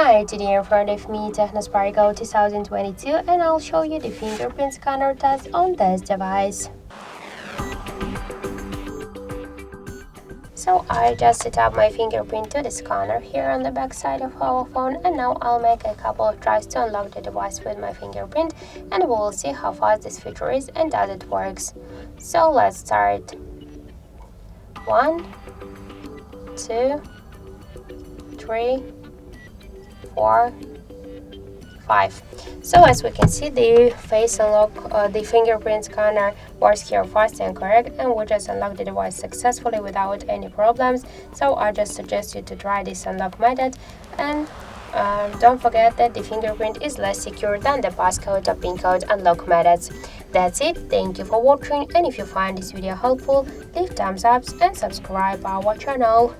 Hi, today in front of me Tecno Spark Go 2022 and I'll show you the fingerprint scanner test on this device. So I just set up my fingerprint to the scanner here on the back side of our phone, and now I'll make a couple of tries to unlock the device with my fingerprint, and we will see how fast this feature is and does it works. So let's start. 1, 2, 3, 4, 5. So as we can see, the face unlock, the fingerprint scanner works here fast and correct, and we just unlocked the device successfully without any problems. So I just suggest you to try this unlock method, and don't forget that the fingerprint is less secure than the passcode or pin code unlock methods. That's it. Thank you for watching, and if you find this video helpful, leave thumbs up and subscribe our channel.